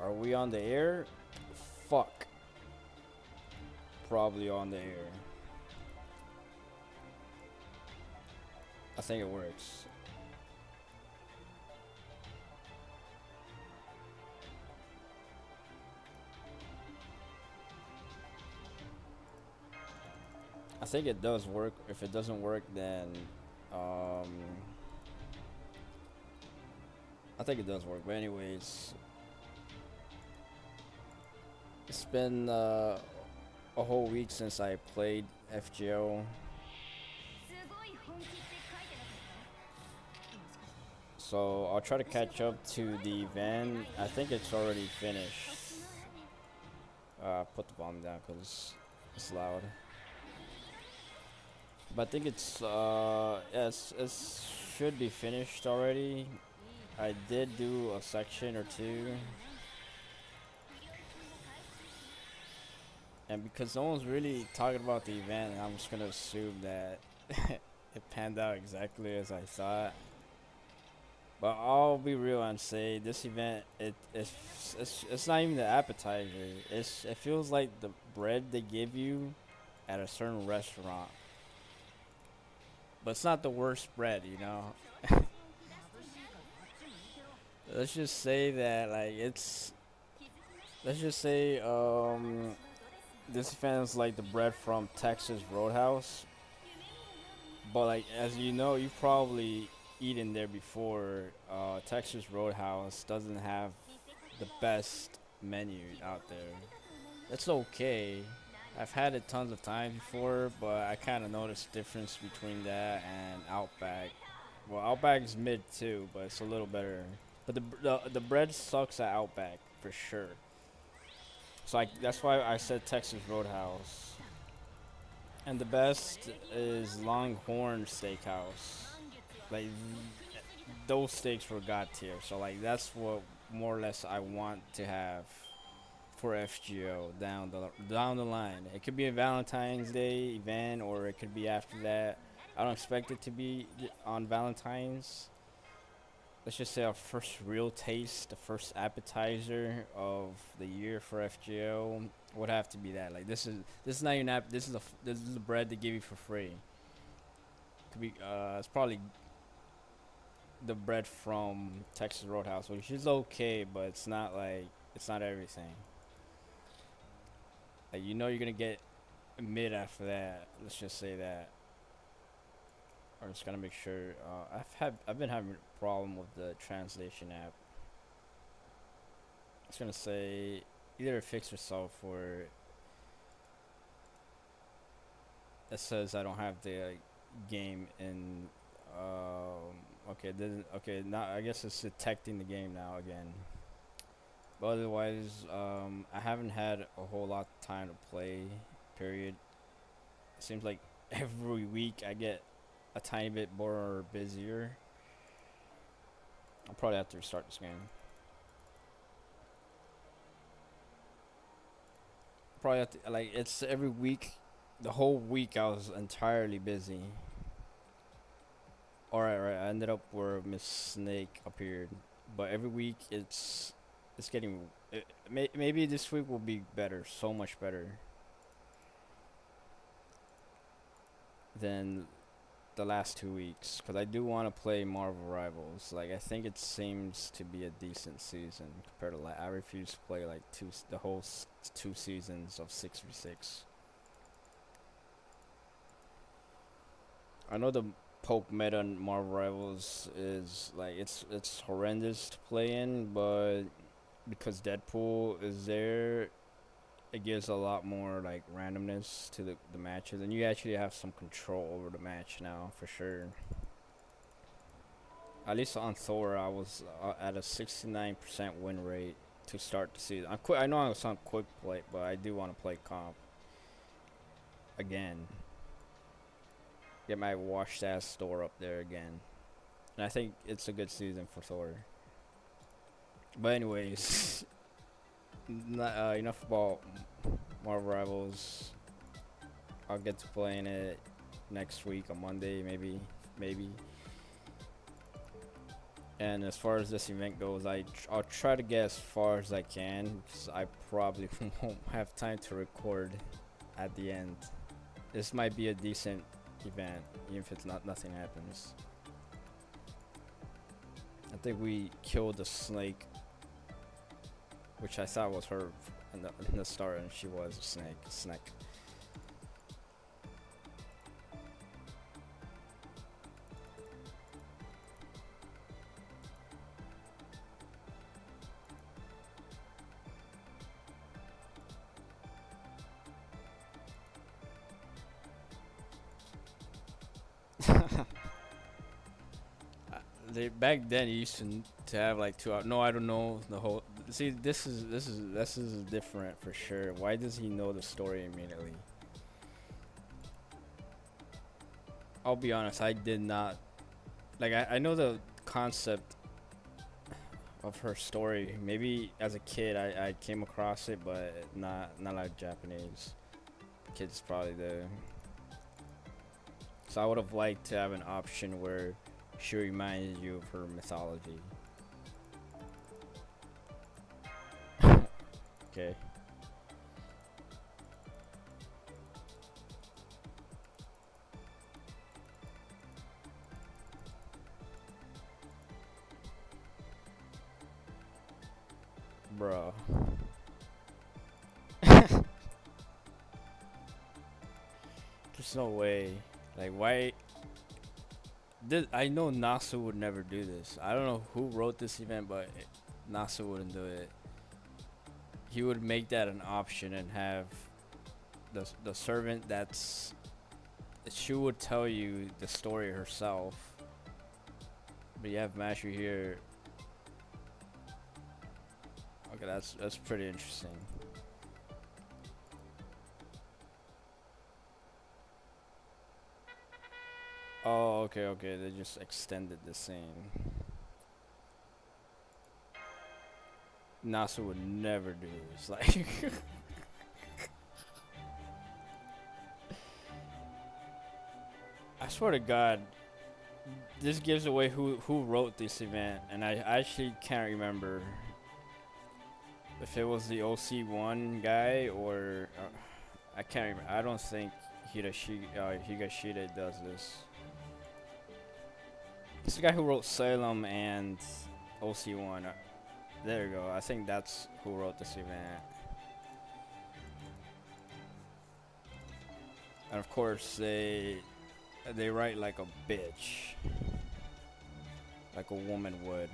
Are we on the air? Fuck. Probably on the air. I think it works. I think it does work. If it doesn't work, then um, I think it does work. But anyways, it's been a whole week since I played FGO. So I'll try to catch up to the event. I think it's already finished. Put the volume down because it's loud. But I think it should be finished already. I did do a section or two. And because no one's really talking about the event, I'm just gonna assume that it panned out exactly as I thought. But I'll be real and say this event, it's not even the appetizer. It feels like the bread they give you at a certain restaurant. But it's not the worst bread, you know. Let's just say that like it's. Let's just say this event is like the bread from Texas Roadhouse. But like as you know, you've probably eaten there before. Texas Roadhouse doesn't have the best menu out there. It's okay. I've had it tons of times before, but I kind of noticed difference between that and Outback. Well, Outback is mid too, but it's a little better. But the bread sucks at Outback for sure. So that's why I said Texas Roadhouse. And the best is Longhorn Steakhouse. Like those steaks were god tier. So like that's what more or less I want to have for FGO down the line. It could be a Valentine's Day event or it could be after that. I don't expect it to be on Valentine's. Let's just say our first real taste, the first appetizer of the year for FGO would have to be that. Like this is not even this is the bread they give you for free. Could be it's probably the bread from Texas Roadhouse, which is okay, but it's not everything. Like you know you're gonna get mid after that. Let's just say that. I'm just gonna make sure. I've been having a problem with the translation app. It's gonna say either fix yourself or it says I don't have the game in. Okay, okay. Now I guess it's detecting the game now again. But otherwise, I haven't had a whole lot of time to play. Period. It seems like every week I get a tiny bit more busier. I'll probably have to restart this game. Probably have to, like it's every week. The whole week I was entirely busy. Alright, right. I ended up where Miss Snake appeared, but every week it's getting. Maybe this week will be better, so much better than the last 2 weeks, because I do want to play Marvel Rivals. Like I think it seems to be a decent season compared to like I refuse to play like the whole 2 seasons of 6v6. I know the Poke meta in Marvel Rivals is like it's horrendous to play in, but because Deadpool is there, it gives a lot more like randomness to the matches, and you actually have some control over the match now for sure. At least on Thor, I was at a 69% win rate to start the season. I know I was on quick play, but I do want to play comp again. Get my washed ass store up there again, and I think it's a good season for Thor. But anyways, enough about Marvel Rivals. I'll get to playing it next week on Monday, maybe. And as far as this event goes, I'll try to get as far as I can because I probably won't have time to record at the end. This might be a decent event, even if it's not nothing happens. I think we killed the snake, which I thought was her in the start, and she was a snake. Back then you used to have like 2 hours. No, I don't know the whole. See, this is different for sure. Why does he know the story immediately? I'll be honest, I did not. Like, I know the concept of her story. Maybe as a kid I came across it, but not like Japanese kids probably do. So I would have liked to have an option where she reminded you of her mythology. Okay. Bruh. There's no way. Like, why? I know Nasu would never do this. I don't know who wrote this event, but Nasu wouldn't do it. He would make that an option and have the servant that's she would tell you the story herself. But you have Mashu here. Okay, that's pretty interesting. Oh, okay. They just extended the scene. Nasu would never do this. Like, I swear to God, this gives away who wrote this event, and I actually can't remember if it was the OC1 guy or I can't remember. I don't think Higashida does this. It's the guy who wrote Salem and OC1. There you go. I think that's who wrote this event. And of course, they write like a bitch, like a woman would.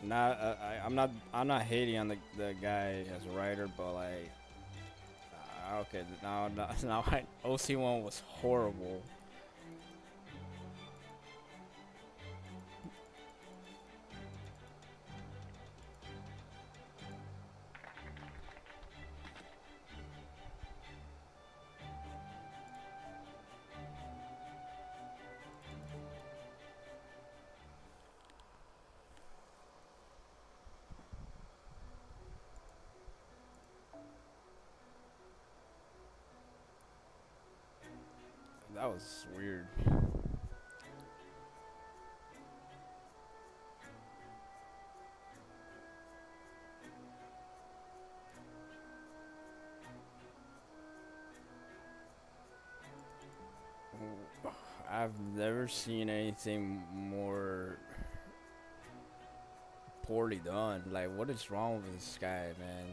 Not I'm not hating on the guy as a writer, but like, okay, now OC1 was horrible. That was weird. I've never seen anything more poorly done. Like, what is wrong with this guy, man?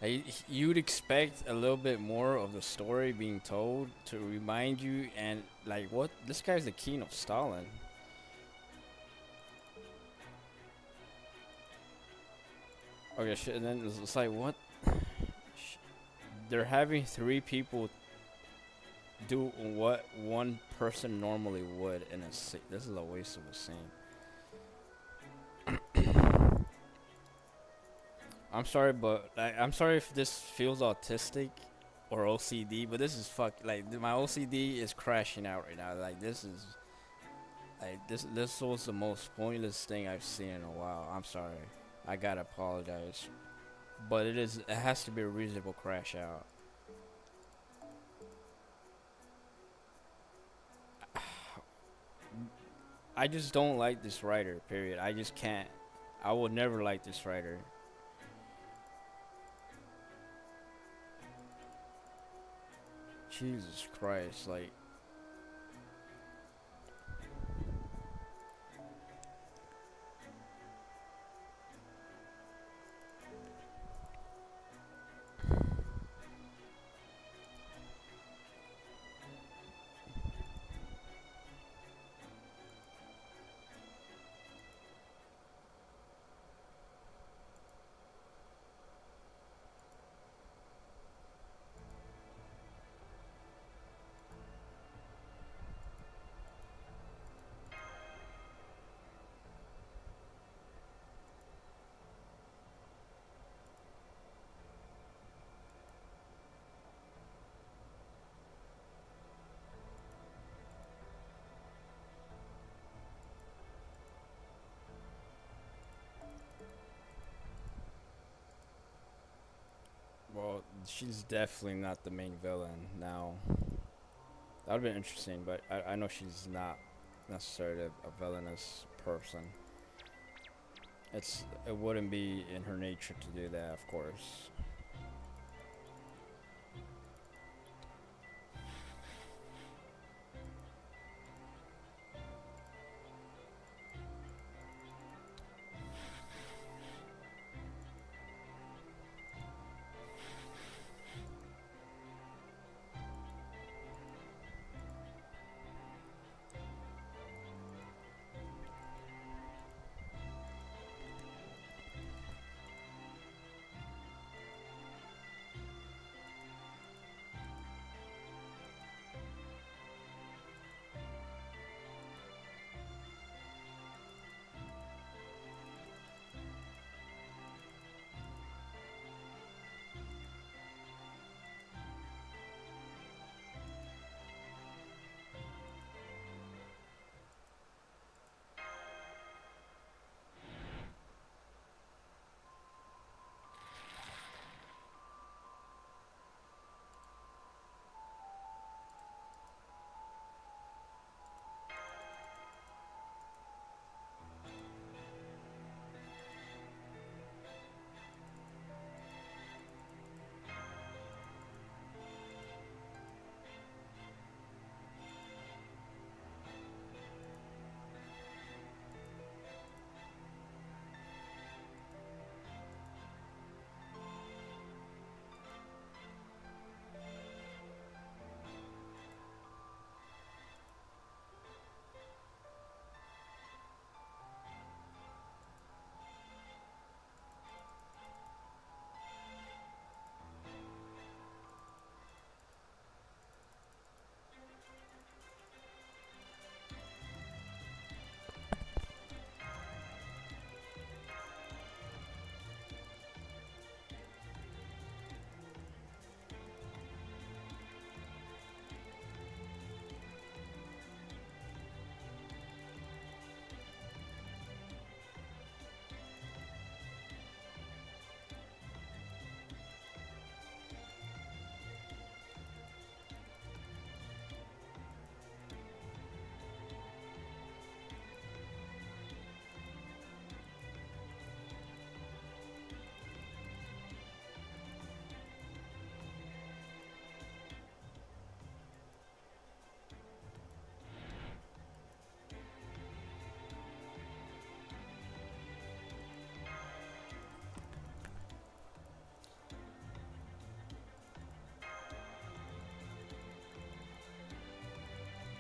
Like, you'd expect a little bit more of the story being told to remind you, and like, what? This guy's the king of Stalin. Okay, shit. And then it's like, what? They're having 3 people do what one person normally would in a scene. This is a waste of a scene. I'm sorry, but I'm sorry if this feels autistic or OCD, but this is like my OCD is crashing out right now. Like, this is like this was the most pointless thing I've seen in a while. I'm sorry. I gotta apologize. But it has to be a reasonable crash out. I just don't like this writer. Period. I just can't. I would never like this writer. Jesus Christ, like. Well, she's definitely not the main villain now. That would have been interesting, but I know she's not necessarily a villainous person. It wouldn't be in her nature to do that, of course.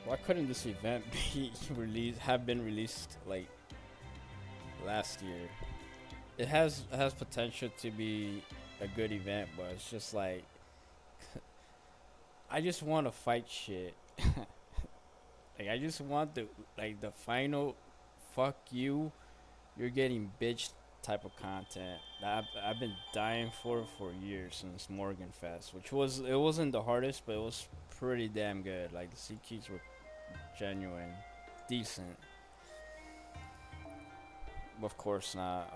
Why couldn't this event be released? Have been released like last year? It has potential to be a good event, but it's just like I just want to fight shit. Like I just want the final fuck you, you're getting bitch type of content that I've been dying for years since Morgan Fest, which wasn't the hardest, but it was pretty damn good. Like the CQs were genuine, decent, but of course not.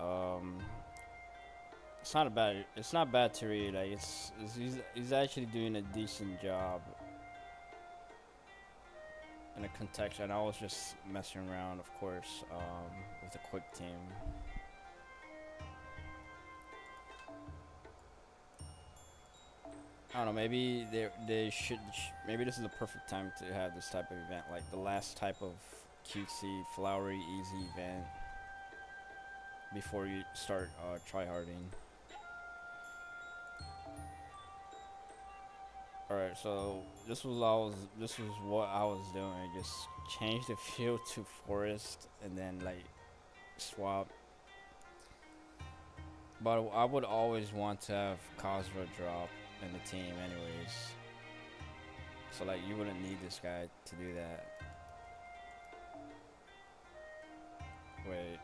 It's not bad to read. Like he's actually doing a decent job, in a context, and I was just messing around, of course, with a quick team. I don't know. Maybe they should. Maybe this is the perfect time to have this type of event, like the last type of cutesy, flowery, easy event before you start tryharding. All right, so this was what I was doing. Just change the field to forest, and then like swap. But I would always want to have Cosra drop in the team, anyways. So like you wouldn't need this guy to do that. Wait.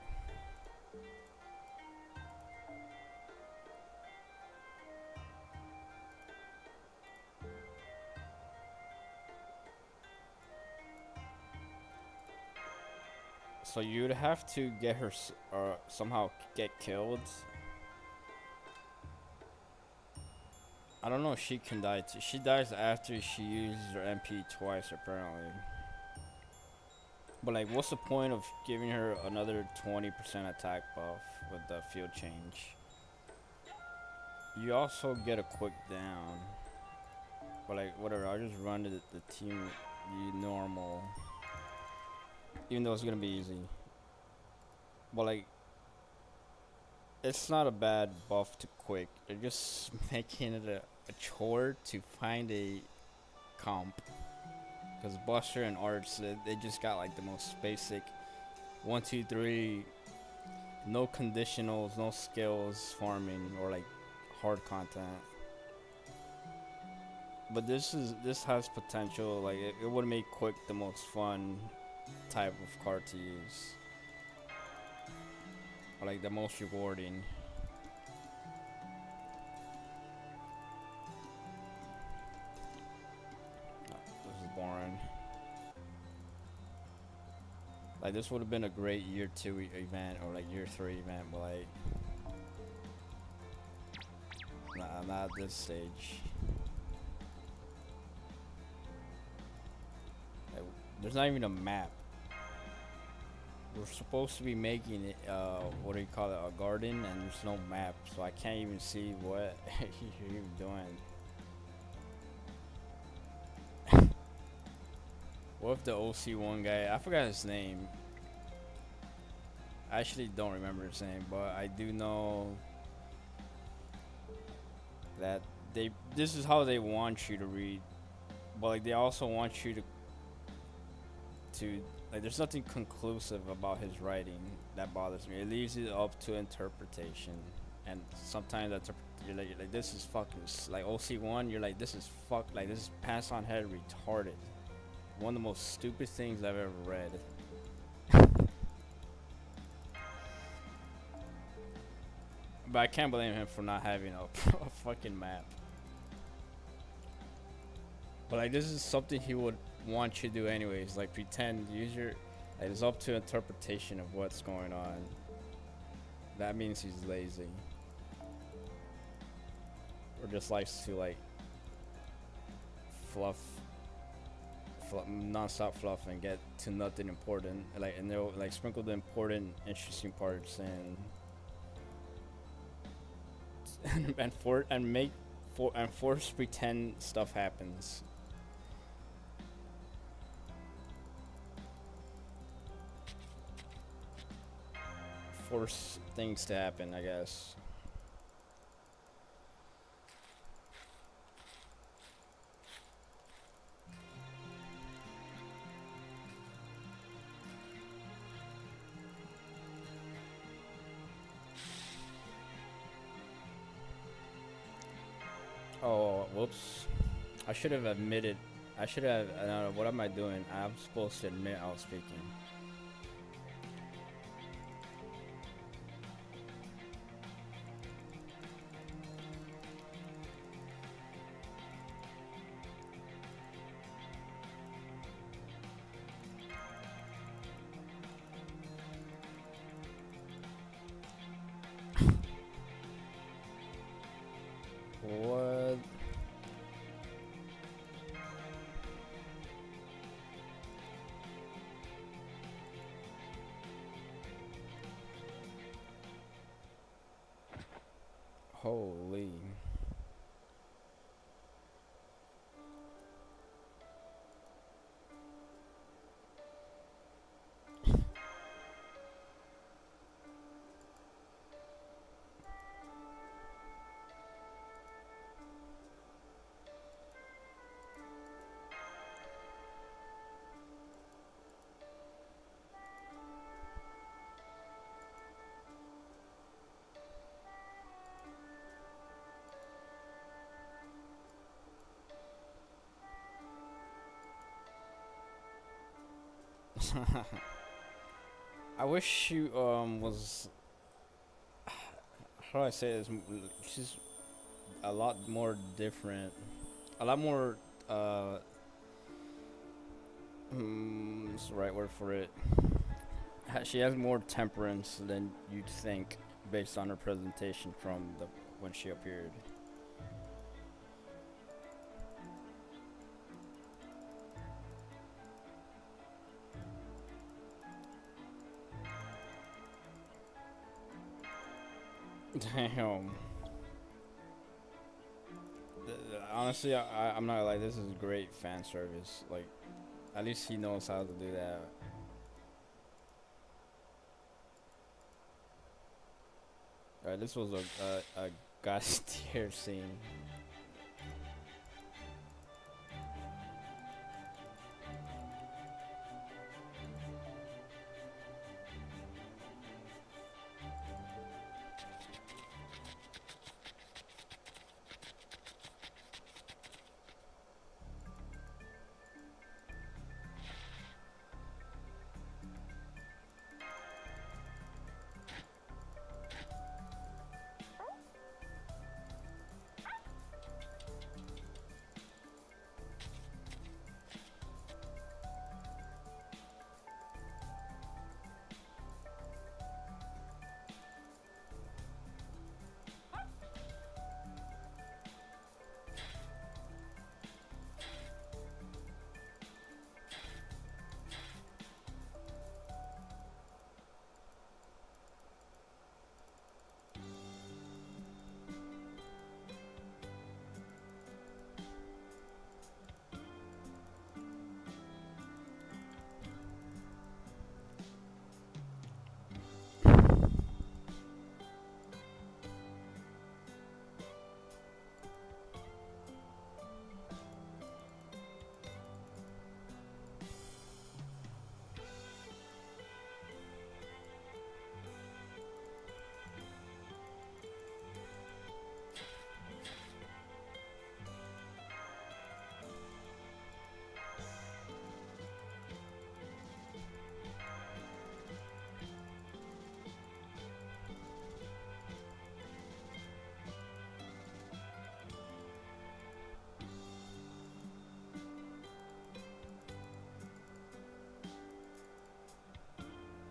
So you'd have to get her or somehow get killed. I don't know if she can die too. She dies after she uses her MP twice apparently. But like what's the point of giving her another 20% attack buff with the field change? You also get a quick down. But like whatever, I'll just run to the team the normal. Even though it's gonna be easy. But like it's not a bad buff to quick. They're just making it a chore to find a comp. Because Buster and Arts, they just got like the most basic 1, 2, 3, no conditionals, no skills farming or like hard content. But this has potential. Like it would make quick the most fun type of card to use. Or like the most rewarding. This is boring. Like this would have been a great year 2 event or like year 3 event, but like nah, not at this stage. Like, there's not even a map. We're supposed to be making it, what do you call it, a garden, and there's no map, so I can't even see what you're even doing. What if the OC1 guy, I forgot his name. I actually don't remember his name, but I do know that this is how they want you to read, but like they also want you to like there's nothing conclusive about his writing that bothers me. It leaves it up to interpretation, and sometimes that's you're like this is fucking like OC1. You're like this is like this is pass on head retarded. One of the most stupid things I've ever read. But I can't blame him for not having a fucking map. But like this is something he would want you to do anyways. Like pretend, use your. Like, it's up to interpretation of what's going on. That means he's lazy, or just likes to like fluff, non-stop fluff and get to nothing important. And they'll like sprinkle the important, interesting parts and force pretend stuff happens. Force things to happen, I guess. Oh, whoops. I should have admitted. I should have. I don't know, what am I doing? I'm supposed to admit I was speaking. What? Holy. I wish she was, how do I say this? She's a lot more different, a lot more what's the right word for it? She has more temperance than you'd think based on her presentation from the when she appeared. Damn. Honestly, I'm not like this is great fan service. Like, at least he knows how to do that. Alright, this was a god tier scene.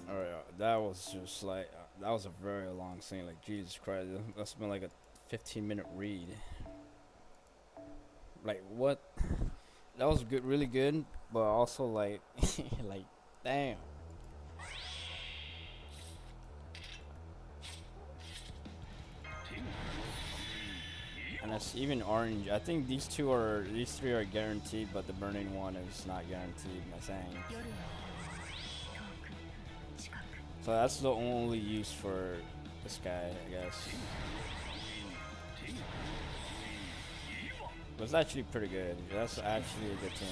Alright, that was just like that was a very long scene. Like Jesus Christ, that's been like a 15-minute read. Like what? That was good, really good, but also like, like, damn. And that's even orange. I think these three are guaranteed, but the burning one is not guaranteed. I think. So that's the only use for this guy, I guess. But it's actually pretty good. That's actually a good team.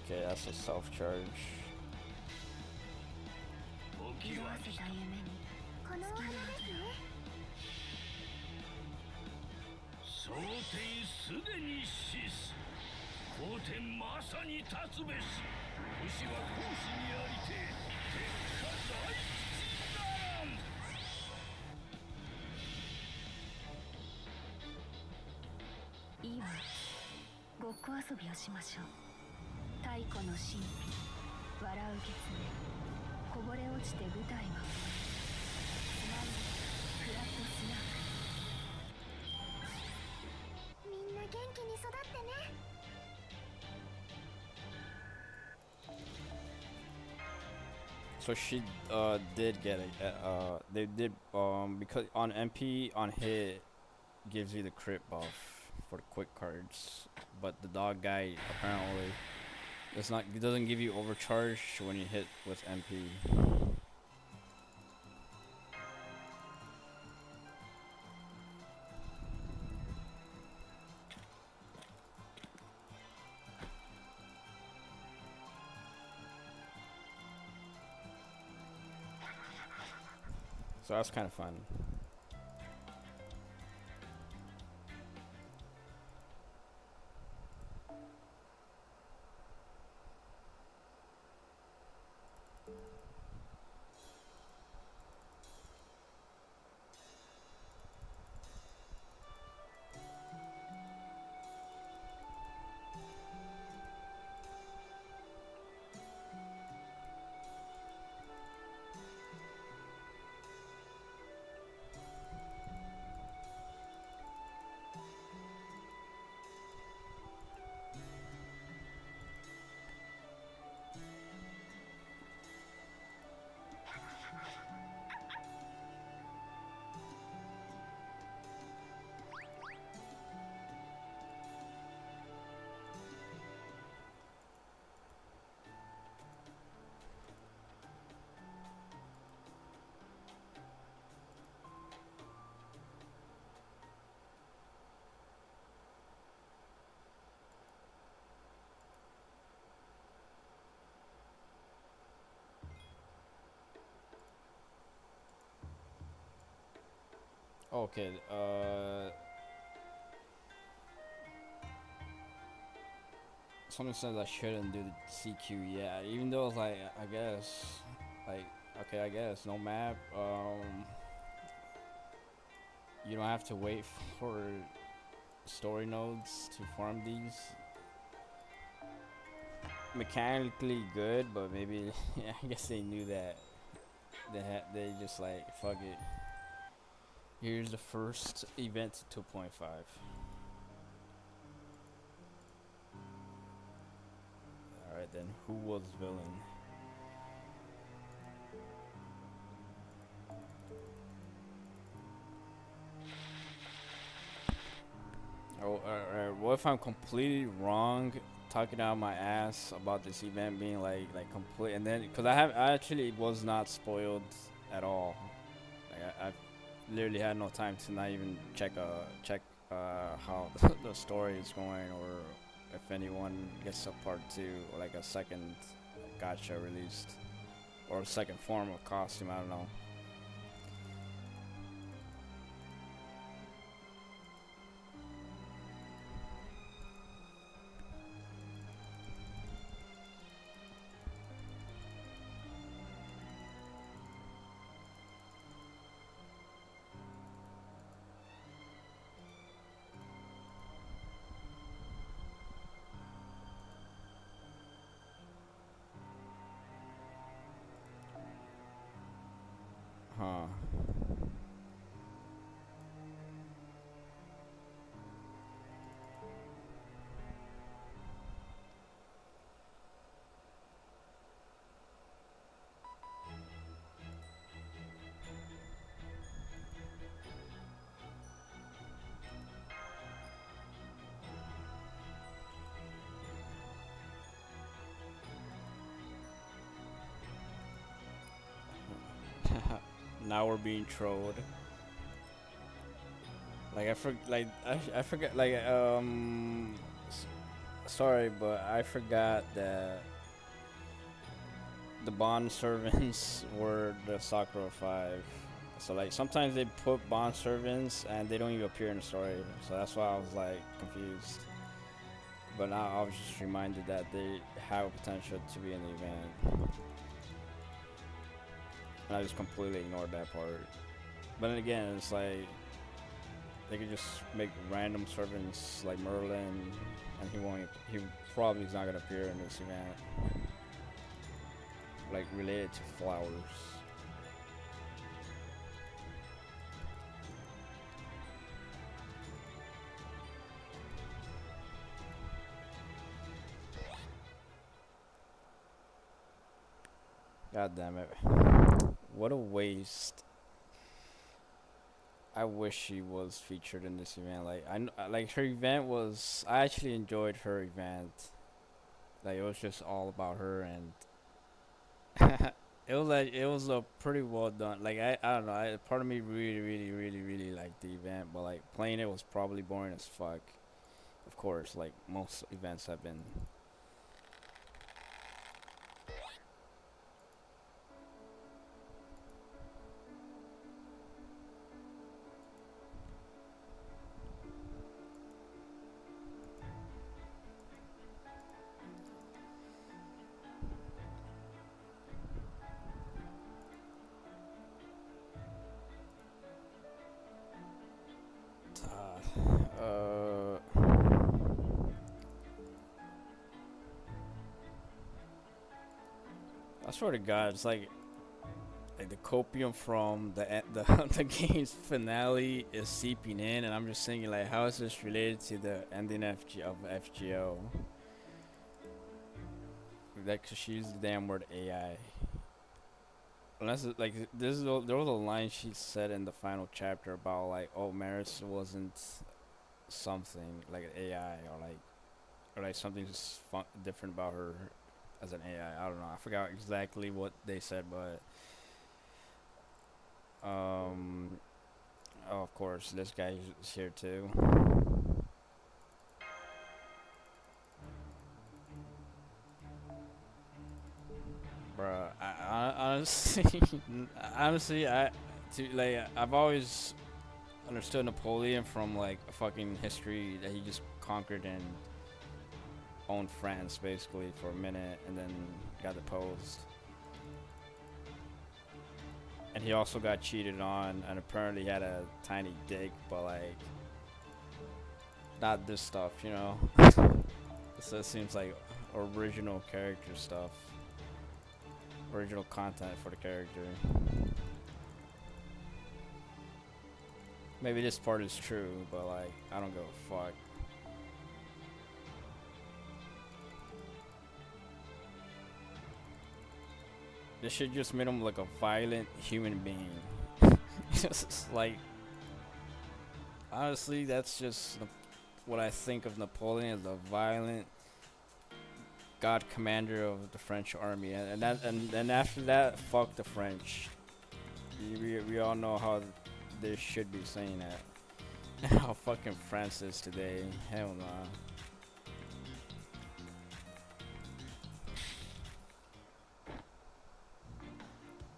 Okay, that's a self-charge. みんな So she did get it. They did because on MP on hit gives you the crit buff for the quick cards, but the dog guy apparently it doesn't give you overcharge when you hit with MP. So that's kind of fun. Okay. Someone says I shouldn't do the CQ. Yeah, even though it's like I guess, like okay, I guess no map. You don't have to wait for story nodes to farm these. Mechanically good, but maybe I guess they knew that they just like fuck it. Here's the first event to 2.5. Alright then, who was villain? Oh, what if I'm completely wrong, talking out my ass about this event being like complete, and then because I actually was not spoiled at all. Like I literally had no time to not even check how the story is going, or if anyone gets a part 2 or like a second gacha released, or a second form of costume. I don't know. Huh. Now we're being trolled. Like I forgot sorry, but I forgot that the bond servants were the Sakura 5. So like sometimes they put bond servants and they don't even appear in the story. So that's why I was like confused. But now I was just reminded that they have potential to be in the event. And I just completely ignored that part. But then again, it's like they could just make random servants like Merlin, and he probably is not gonna appear in this event. Like related to flowers. God damn it. What a waste. I wish she was featured in this event. Like like her event was. I actually enjoyed her event. Like it was just all about her, and it was a pretty well done. Like I don't know. Part of me really liked the event, but like playing it was probably boring as fuck. Of course, like most events have been. I swear to God, it's like the copium from the the game's finale is seeping in, and I'm just thinking like, how is this related to the ending of FGO? Like, 'cause she used the damn word AI. Unless like there was a line she said in the final chapter about like, oh, Maris wasn't something like an AI or like something just different about her as an AI. I don't know. I forgot exactly what they said, but um, oh, of course, this guy is here too. Bruh, I honestly, honestly, I've always understood Napoleon from like a fucking history that he just conquered and owned France basically for a minute and then got deposed. And he also got cheated on and apparently had a tiny dick, but like not this stuff, you know. So it seems like original character stuff, original content for the character. Maybe this part is true, but like I don't give a fuck. This shit just made him like a violent human being. Just like honestly, that's just what I think of Napoleon as a violent god commander of the French army, and after that, fuck the French. We all know how they should be saying that. How fucking France is today. Hell nah.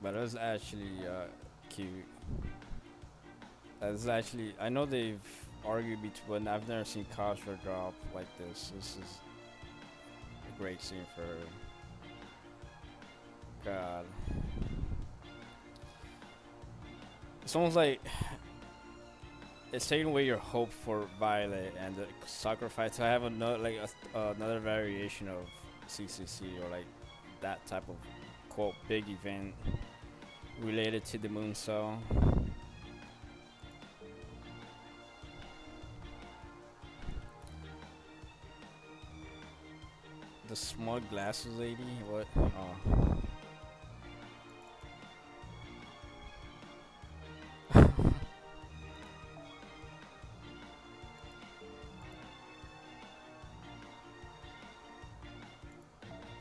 But it was actually cute. It's actually I know they've argued between. I've never seen Cosra drop like this. This is a great scene for her. God. It's almost like it's taking away your hope for Violet and the sacrifice to have another another variation of CCC or like that type of quote big event related to the moon cell. The smug glasses lady? What? Oh.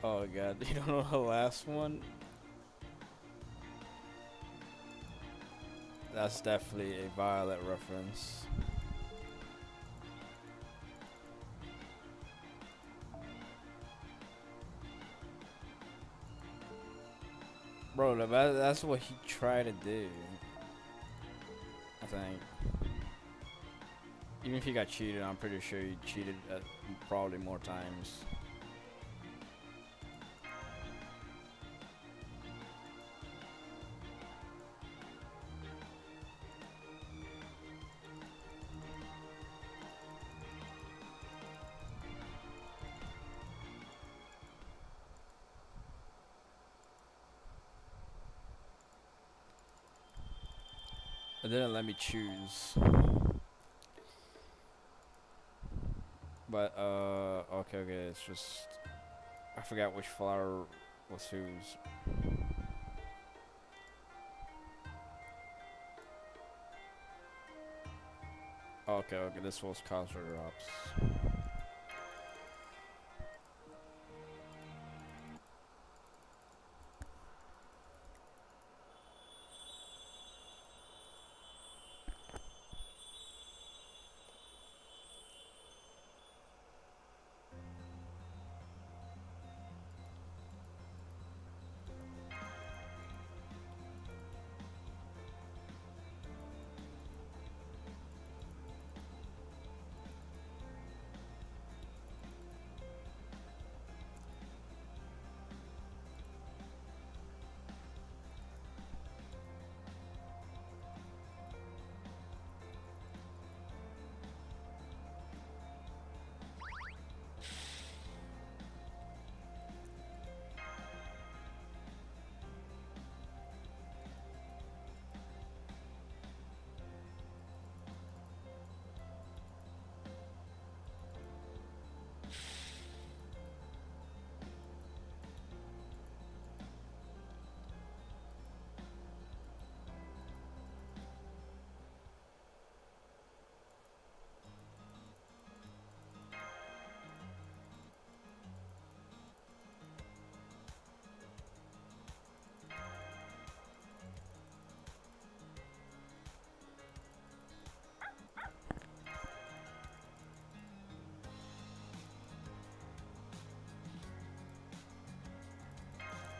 Oh god, you don't know the last one? That's definitely a Violet reference. Bro, that's what he tried to do. I think. Even if he got cheated, I'm pretty sure he cheated probably more times. It didn't let me choose. But okay, it's just I forgot which flower was whose. Okay, okay, this was counter drops.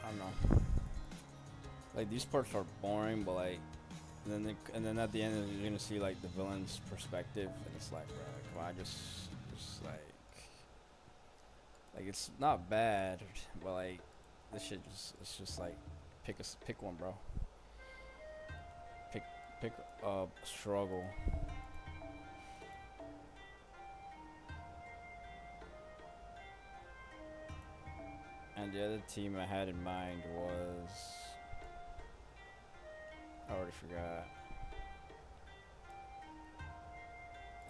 I don't know. Like these parts are boring, but like, and then at the end you're gonna see like the villain's perspective, and it's like, bro, come on, just like it's not bad, but like this shit just it's just like pick one, bro. Pick pick struggle. And the other team I had in mind was I already forgot.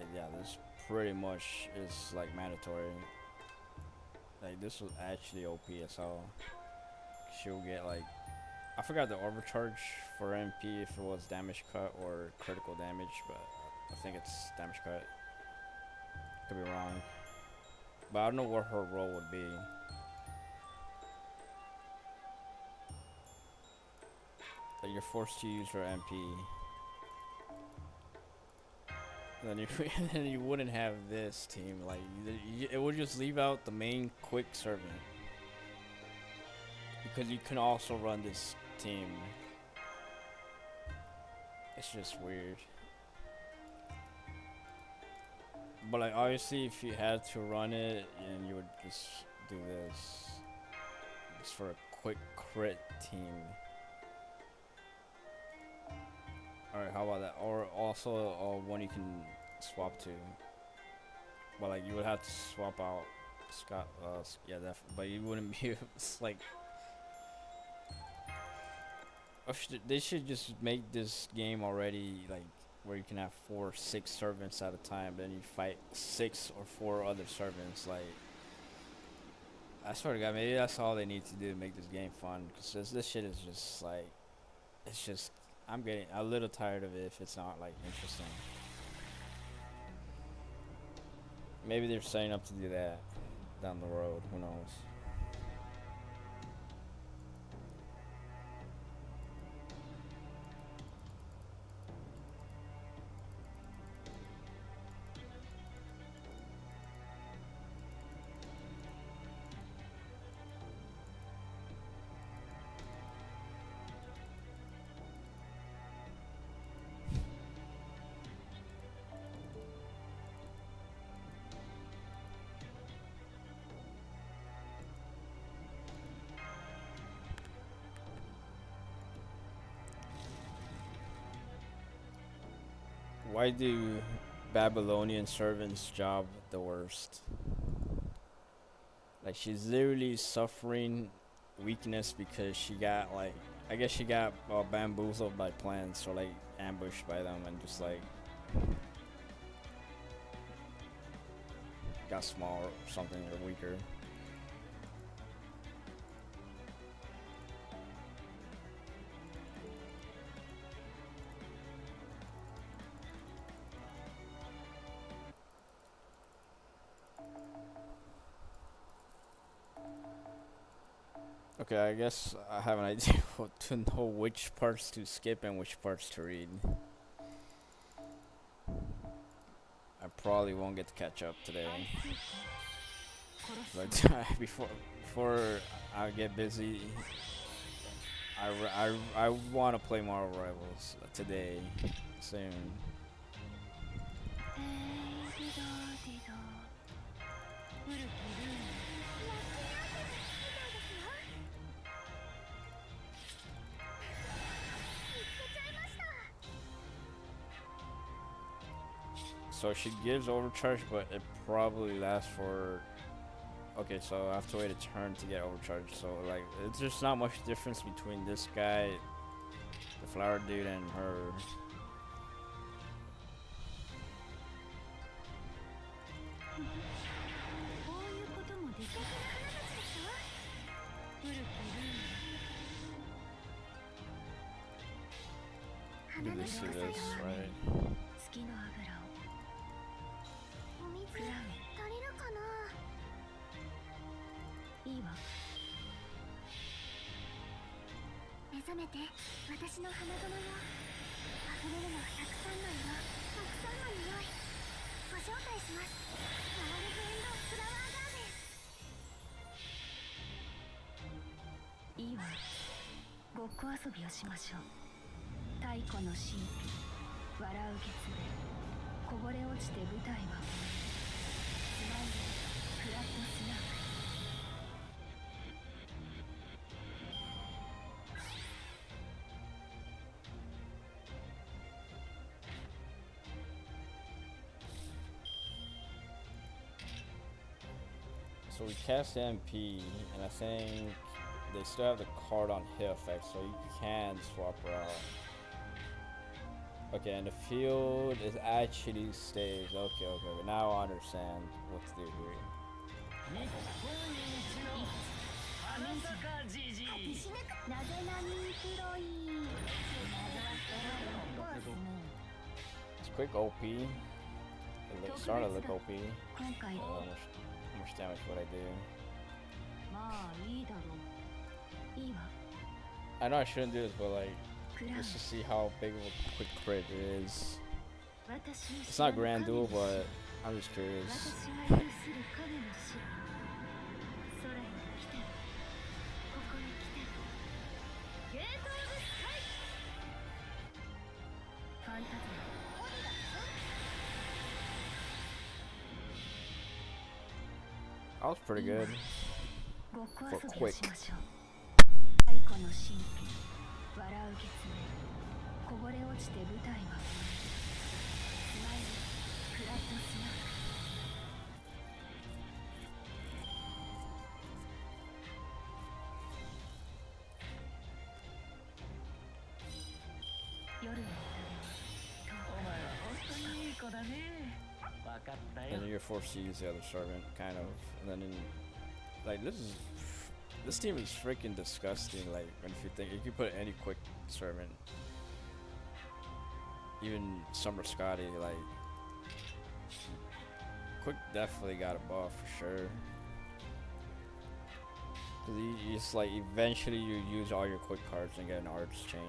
And yeah, this pretty much is like mandatory. Like this was actually OP as hell. She'll get like I forgot the overcharge for MP if it was damage cut or critical damage, but I think it's damage cut. Could be wrong. But I don't know what her role would be. Like you're forced to use her MP. Then you then you wouldn't have this team. Like it would just leave out the main quick servant because you can also run this team. It's just weird. But like obviously, if you had to run it, and you would just do this, just for a quick crit team. All right, how about that? Or also one you can swap to. But like you would have to swap out Scott. Yeah, but you wouldn't be. It's like they should just make this game already like where you can have 4, 6 servants at a time. Then you fight 6 or 4 other servants. Like I swear to God, maybe that's all they need to do to make this game fun. Cause this shit is just like it's just I'm getting a little tired of it if it's not like interesting. Maybe they're setting up to do that down the road. Who knows? Why do Babylonian servants' job the worst? Like she's literally suffering weakness because she got like I guess she got bamboozled by plants or like ambushed by them and just like got small or something or weaker. Okay, I guess I have an idea to know which parts to skip and which parts to read. I probably won't get to catch up today, but before I get busy, I want to play Marvel Rivals today soon. So she gives overcharge, but it probably lasts for. Okay, so I have to wait a turn to get overcharged. So like, it's just not much difference between this guy, the flower dude, and her. Let me see this, right? So we cast MP, and I think they still have the card on hit effect, so you can swap her out. Okay, and the field is actually stays. Okay, but now I understand what to do here. It's quick OP. It started to look OP. How much damage would I do? I know I shouldn't do this, but like, just to see how big of a quick crit it is. It's not grand duel, but I'm just curious. That was pretty good for quick. And then you're forced to use the other servant, kind of, and then like this team is freaking disgusting. Like, when if you think you can put any quick servant, even Summer Scotty, like quick definitely got a buff for sure. Cause it's like eventually you use all your quick cards and get an arch chain.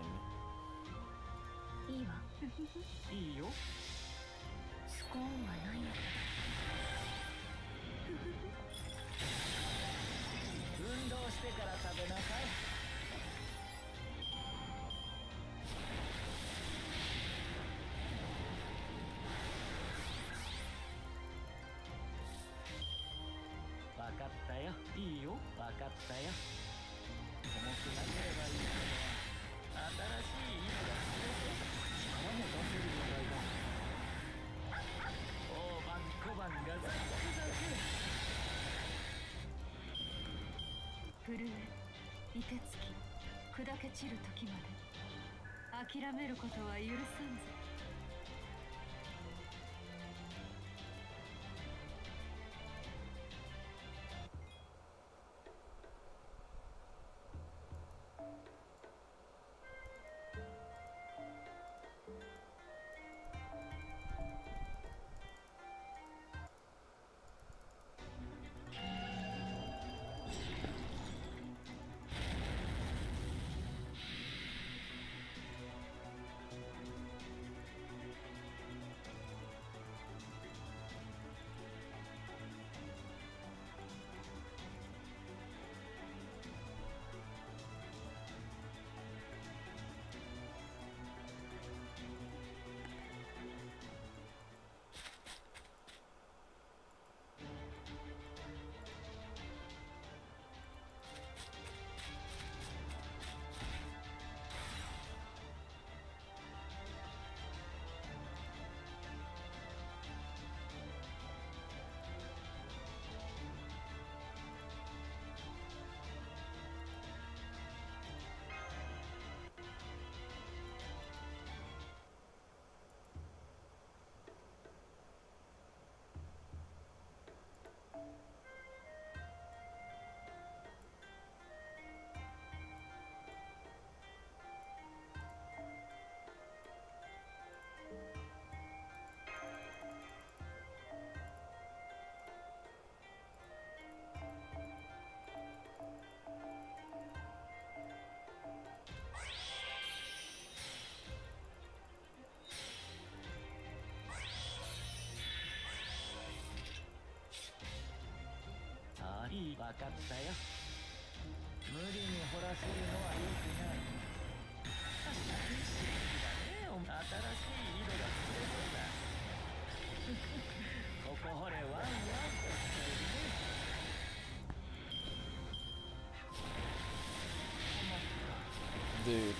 Dude,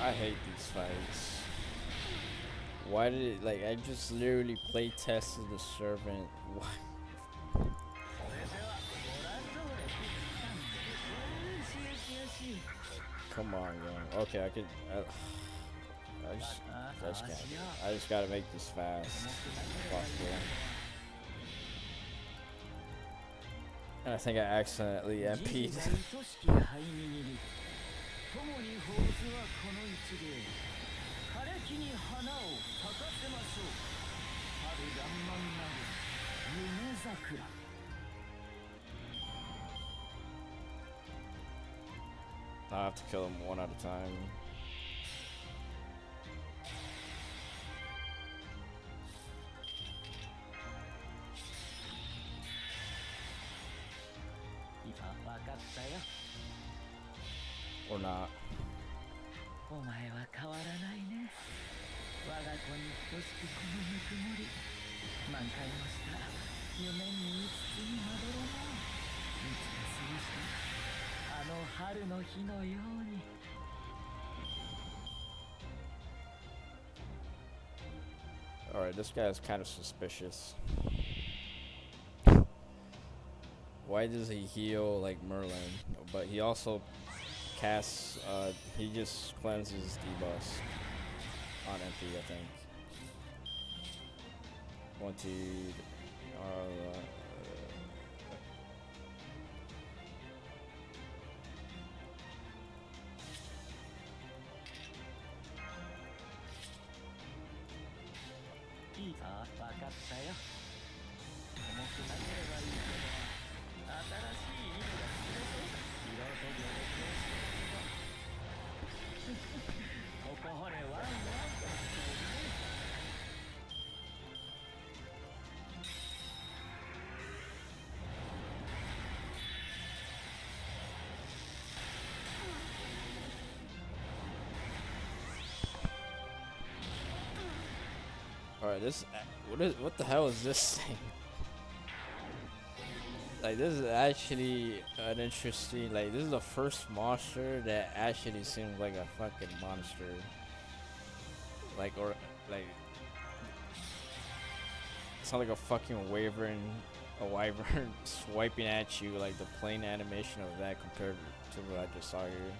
I hate these fights. Why did it, like, I just literally play tested the servant. Why? Come on, yo. Okay, I could. I just can't. I just gotta make this fast as possible. And I think I accidentally MP'd. I have to kill them one at a time. Or not. Alright, this guy is kind of suspicious. Why does he heal like Merlin? But he also casts, he just cleanses debuffs on MP, I think. Wanted, alright, this, what the hell is this thing? Like, this is actually an interesting, like, this is the first monster that actually seems like a fucking monster. Like, or, like, it's not like a fucking wyvern swiping at you, like the plain animation of that compared to what I just saw here.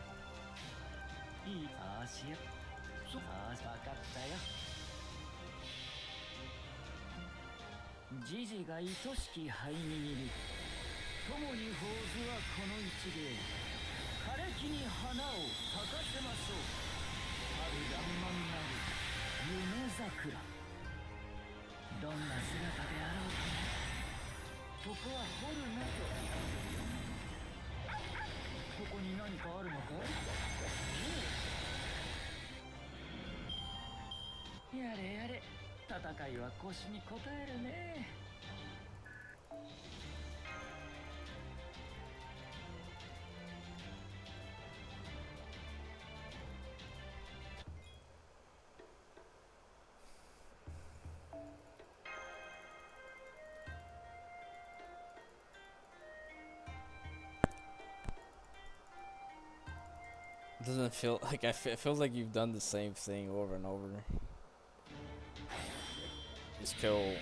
It doesn't feel like it feels like you've done the same thing over and over. Just kill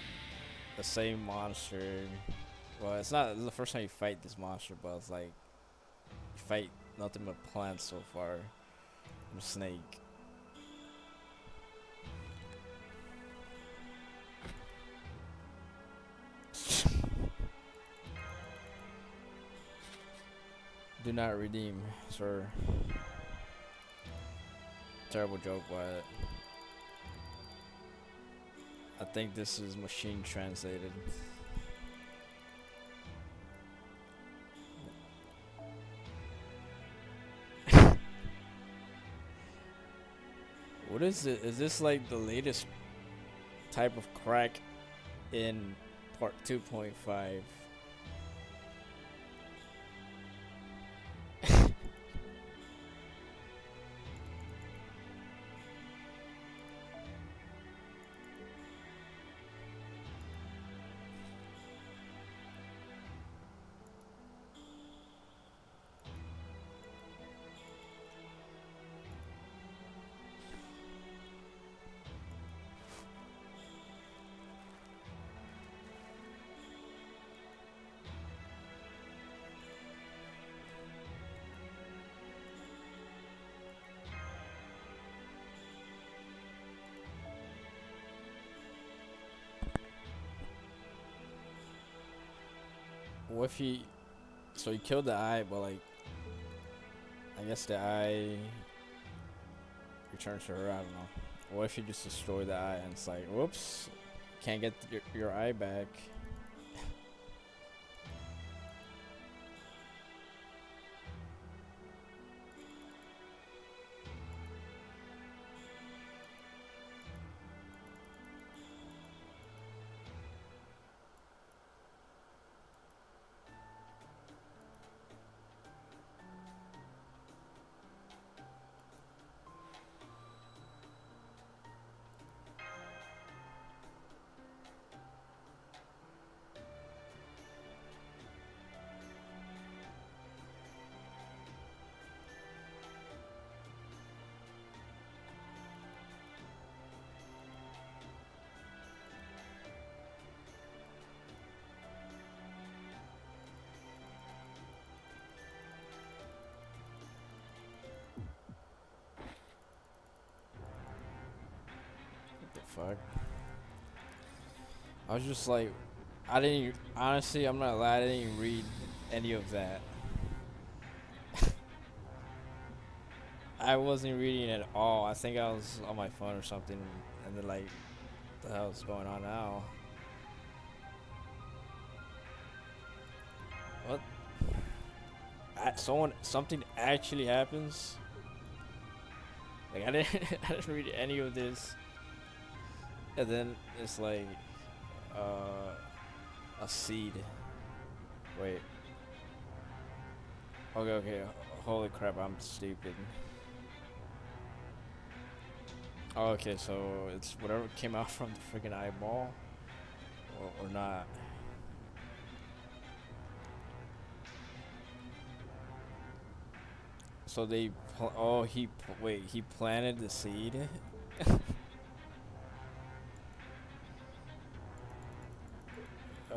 the same monster. Well, it's not the first time you fight this monster, but it's like you fight nothing but plants so far. And a snake. Do not redeem, sir. Terrible joke, but I think this is machine translated. What is it? Is this like the latest type of crack in part 2.5? what if he? So he killed the eye, but like I guess the eye returns to her. I don't know. What if you just destroy the eye and it's like, whoops, can't get your eye back? What the fuck? I was just like, I didn't honestly. I'm not lying. I didn't even read any of that. I wasn't reading at all. I think I was on my phone or something, and then like, what the hell's going on now? What? Something actually happens. Like I didn't, I didn't read any of this, and then it's like, a seed. Wait. Okay, okay. Holy crap! I'm stupid. Oh, okay, so it's whatever came out from the freaking eyeball, or not. So they, oh wait, he planted the seed. uh,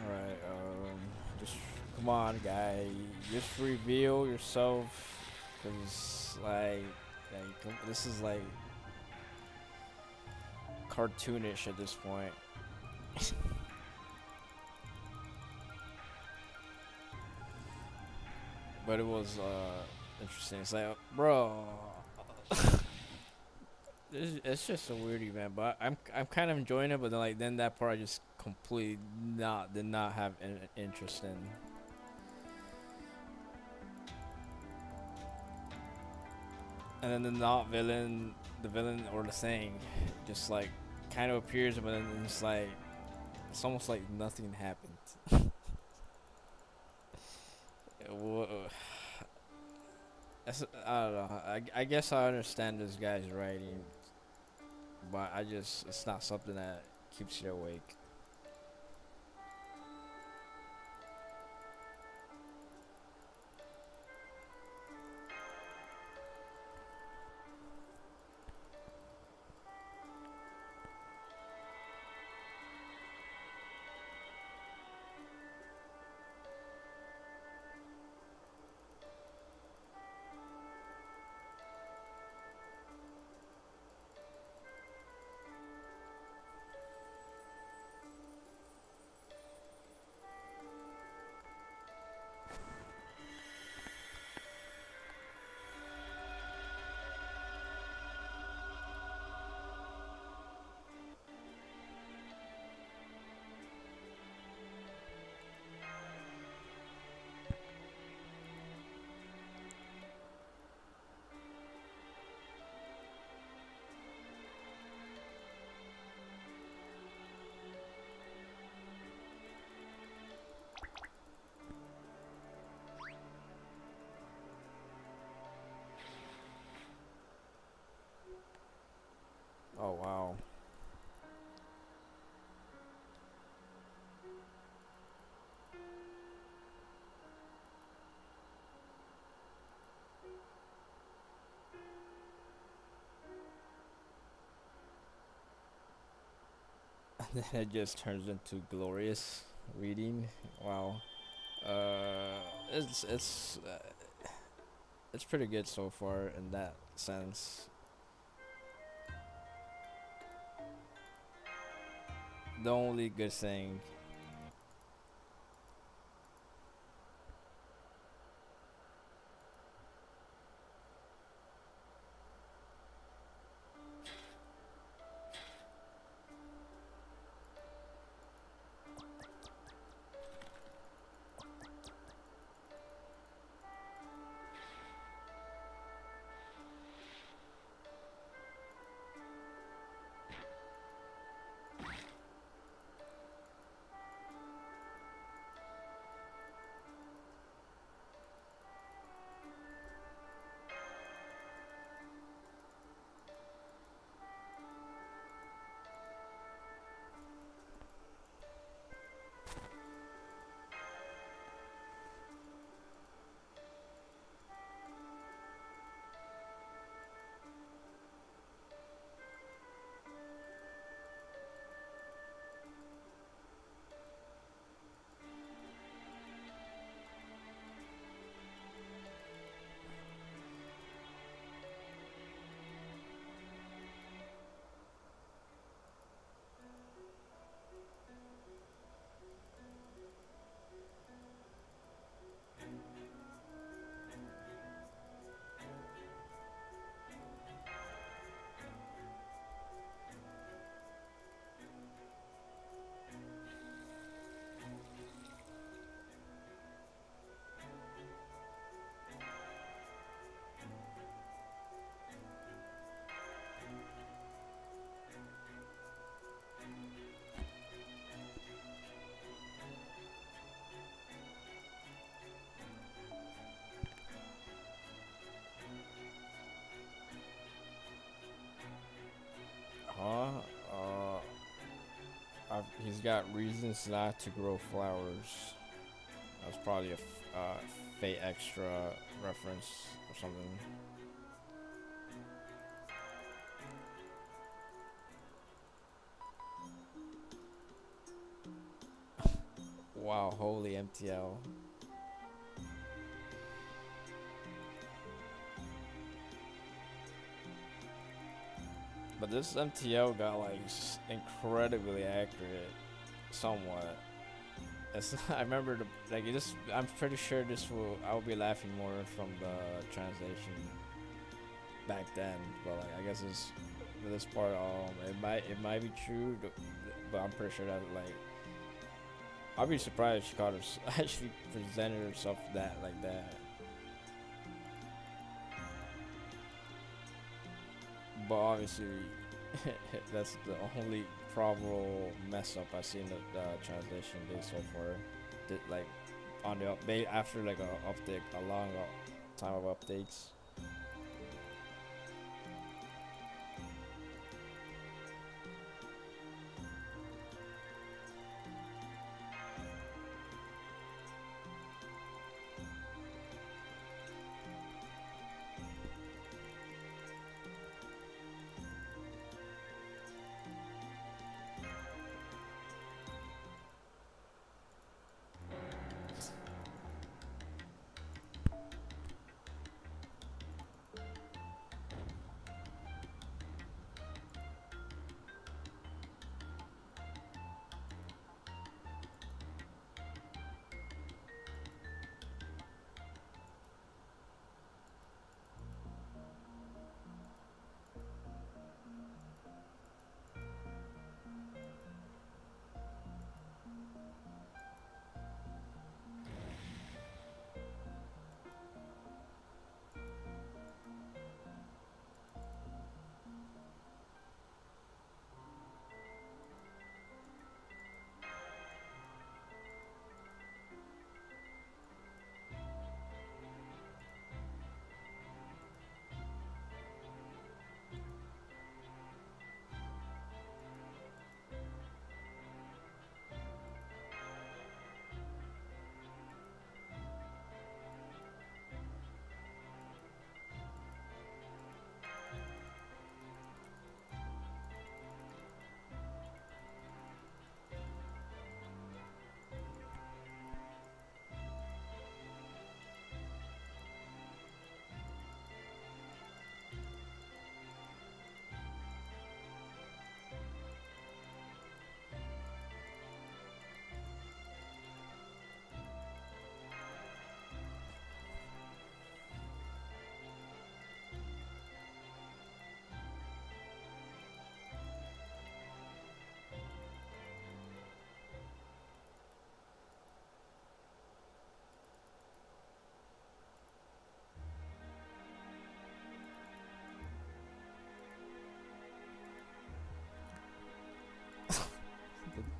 all right. Just come on, guy. Just reveal yourself, cause this is like cartoonish at this point. But it was interesting. It's like, bro, it's just a weird event. But I'm kind of enjoying it. But then that part I just completely did not have an interest in. And then the villain or the thing, just like kind of appears, but then it's like it's almost like nothing happened. Wha- I don't know. I guess I understand this guy's writing, but it's not something that keeps you awake. Then it just turns into glorious reading. Wow. It's pretty good so far in that sense. The only good thing. Huh? He's got reasons not to grow flowers. That's probably a Fate Extra reference or something. Wow, holy MTL. But this MTL got like incredibly accurate, somewhat. It's, I remember like this. I'm pretty sure this will. I will be laughing more from the translation back then. But like I guess this part. It might be true, but I'm pretty sure that like I'll be surprised if she caught her actually presented herself that like that. But obviously, that's the only probable mess up I've seen the translation did so far. Did like on the update after like a update, a long time of updates.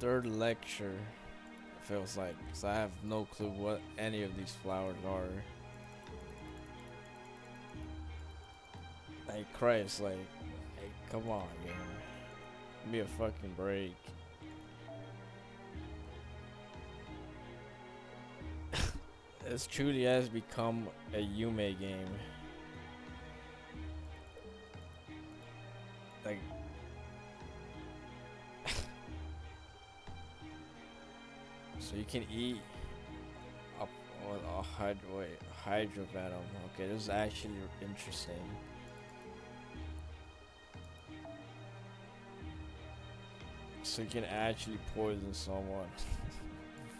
third lecture. It feels like, cause I have no clue what any of these flowers are. Like Christ, like come on, man. Give me a fucking break. This truly has become a Yume game. Like, so you can eat a hydro venom. Okay, this is actually interesting. So you can actually poison someone.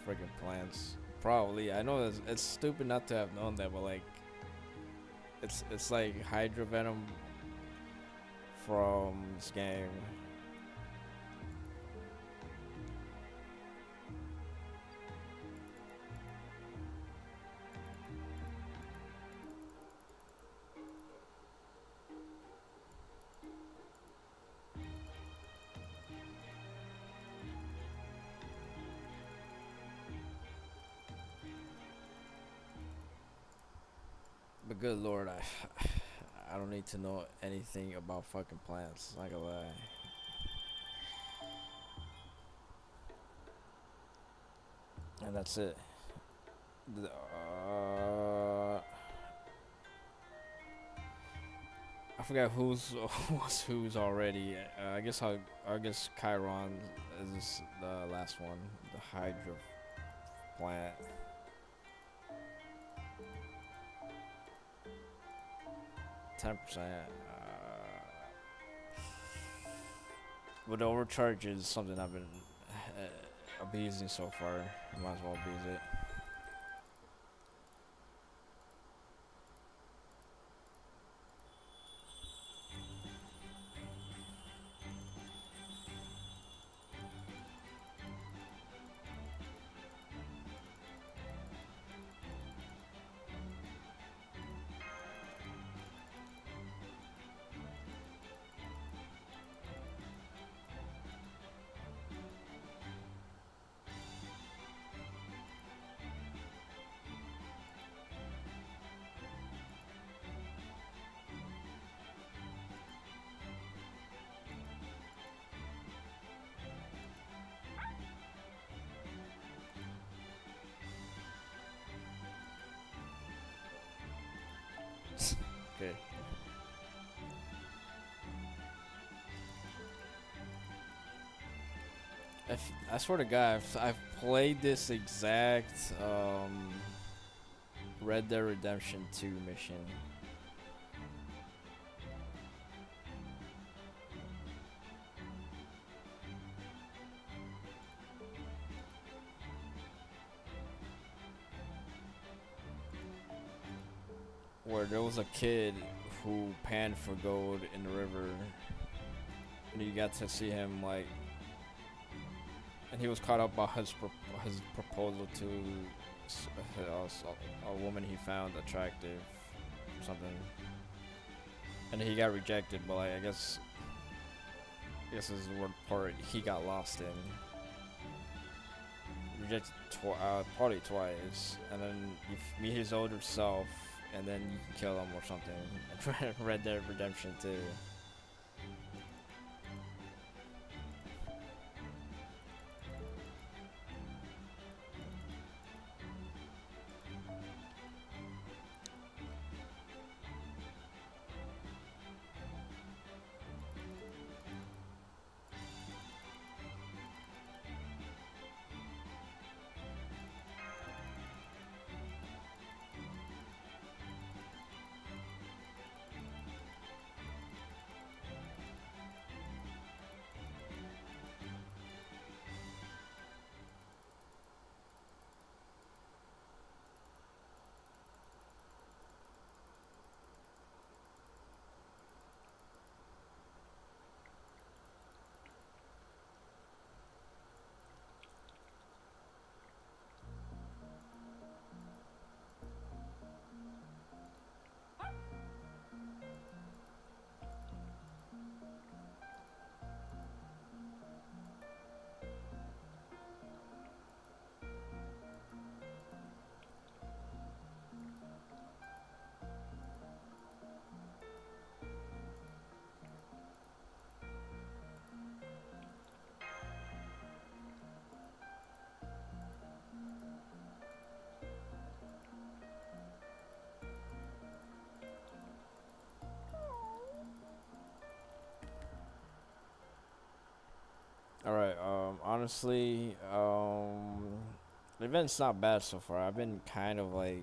Friggin' plants. Probably. I know it's stupid not to have known that, but like, it's like hydro venom from this game. But good lord, I don't need to know anything about fucking plants. Not gonna lie. And that's it. I forgot who's who's already. I guess Chiron is the last one. The Hydro plant. 10%. But the overcharge is something I've been abusing so far. I might as well abuse it. Okay. I swear to God, I've played this exact Red Dead Redemption 2 mission. Where there was a kid who panned for gold in the river, and you got to see him like, and he was caught up by his proposal to a woman he found attractive, or something, and he got rejected. But like, I guess this is the word part he got lost in. Rejected probably twice, and then you meet his older self, and then you can kill him or something. Red Dead Redemption 2. honestly, the event's not bad so far. I've been kind of like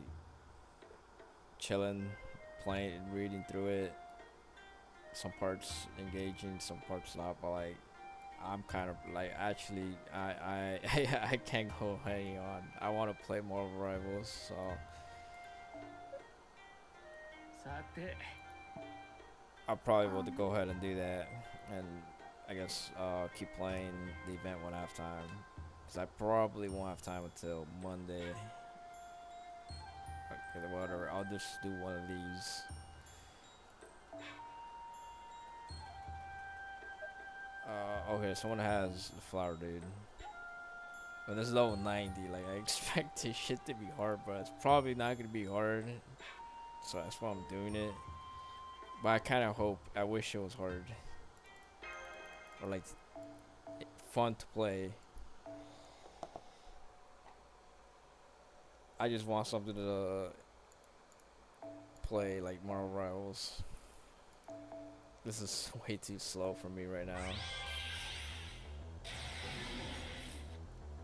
chilling, playing, reading through it. Some parts engaging, some parts not. But like, I'm kind of like actually, I can't go hang on. I want to play more rivals, so さて I'll probably will to go ahead and do that, and I guess keep playing the event when I have time, because I probably won't have time until Monday. Okay, whatever. I'll just do one of these. Okay, someone has the flower, dude. But this is level 90. Like I expect this shit to be hard, but it's probably not gonna be hard. So that's why I'm doing it. But I kind of hope. I wish it was hard or like fun to play. I just want something to play like Marvel Rivals. This is way too slow for me right now.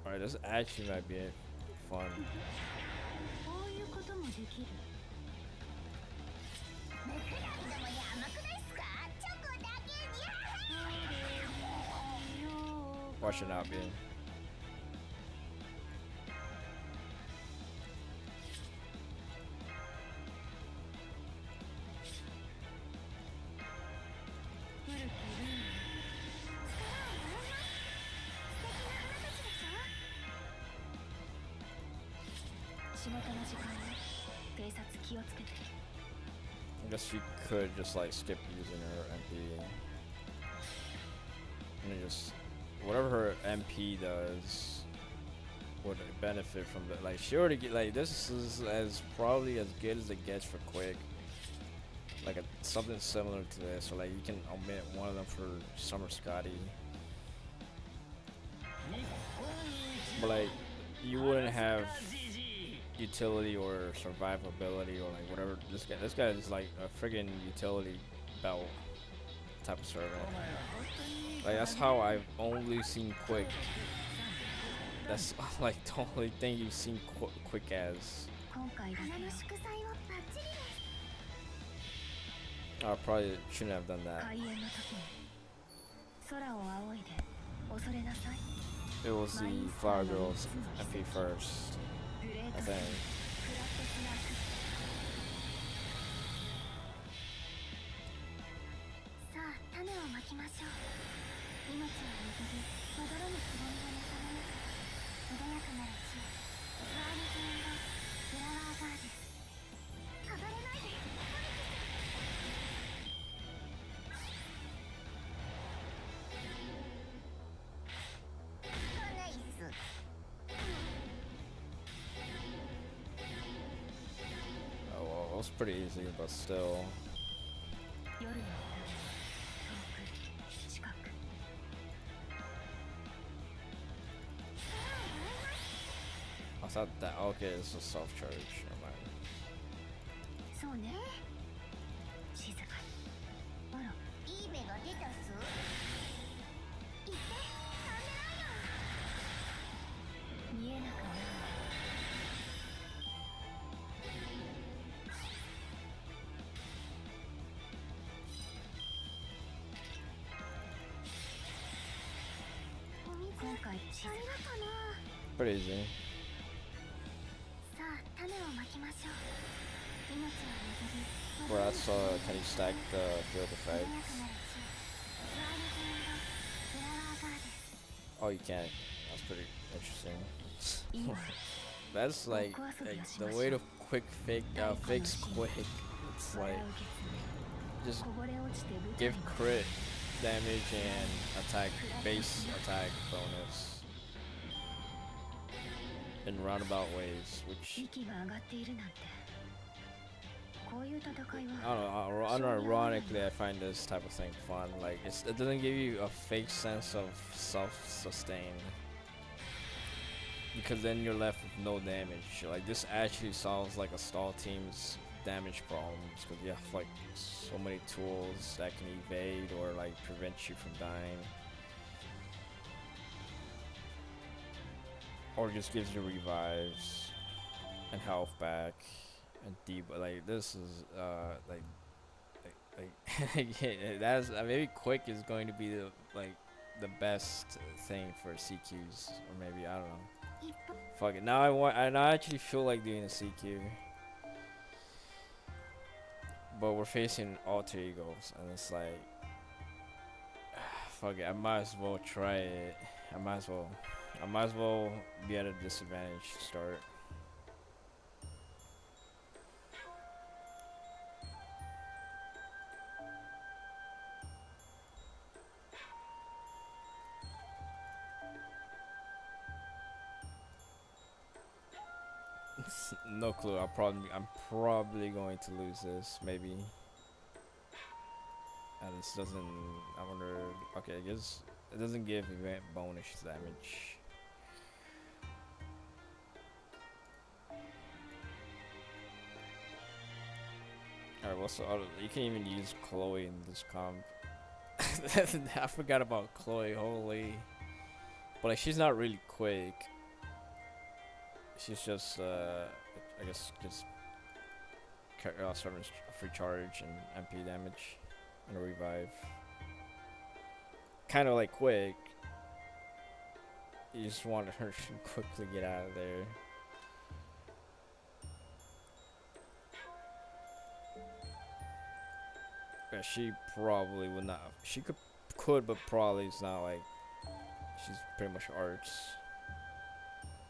Alright, this actually might be fun. Watch it not be. I guess you could just like skip using her MP and then just whatever her MP does would benefit from the like she already get like this is as probably as good as it gets for quick. Like something similar to this, or like you can omit one of them for Summer Scotty. But like you wouldn't have utility or survivability or like whatever. This guy is like a friggin' utility belt type of servant. Like that's how I've only seen Quick. That's like the only thing you've seen Quick as. I probably shouldn't have done that. It was the Flower Girls MP first, I think. Oh well, it was pretty easy, but still. I thought that okay, it's a self-charge. Never mind. Pretty easy. Well, that's can you stack the field effect? Oh, you can't. That's pretty interesting. That's like the way to fix quick. It's like just give crit damage and attack base attack bonus in roundabout ways, which I don't know. Ironically, I find this type of thing fun. Like it doesn't give you a fake sense of self-sustain, because then you're left with no damage. Like this actually solves like a stall team's damage problems, because you have like so many tools that can evade or like prevent you from dying. or just gives you revives and health back and deep. Like this is yeah, that's maybe quick is going to be the best thing for CQs, or maybe I don't know. Fuck it. Now I actually feel like doing a CQ, but we're facing alter egos, and it's like, fuck it. I might as well try it. I might as well. I might as well be at a disadvantage to start. No clue. I'm probably going to lose this. Maybe. And this doesn't. I wonder. Okay, I guess it doesn't give event bonus damage. Alright, what's the other? You can't even use Chloe in this comp. I forgot about Chloe. Holy. But like, she's not really quick. She's just, I guess, just service free charge and MP damage and a revive. Kind of like quick. You just want her to quickly get out of there. Yeah, she probably would not. She could, but probably it's not like. She's pretty much arts.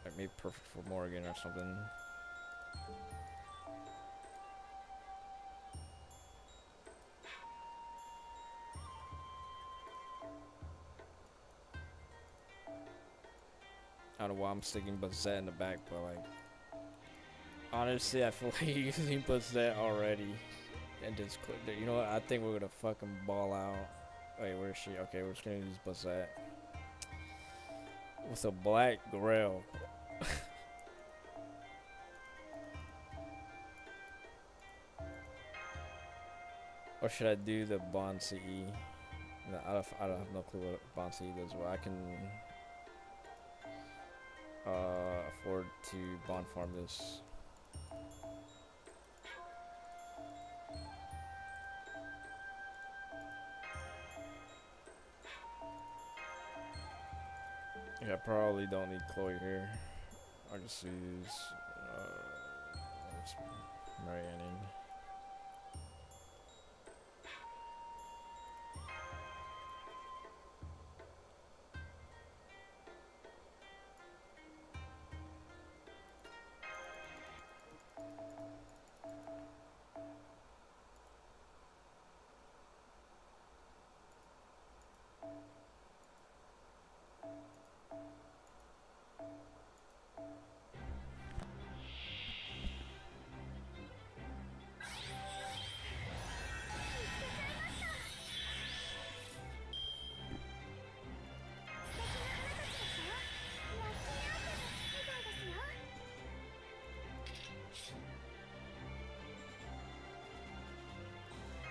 Like maybe perfect for Morgan or something. I don't know why I'm sticking Bazette in the back, but like, honestly, I feel like using Bazette already, and just quit there. You know what? I think we're gonna fucking ball out. Wait, where is she? Okay, we're just gonna use Bazette with a black grill. Or should I do the Bond CE? No, I don't have no clue what Bond CE does. Well, I can afford to bond farm this. Yeah, I probably don't need Chloe here. I'll just use Marianne in.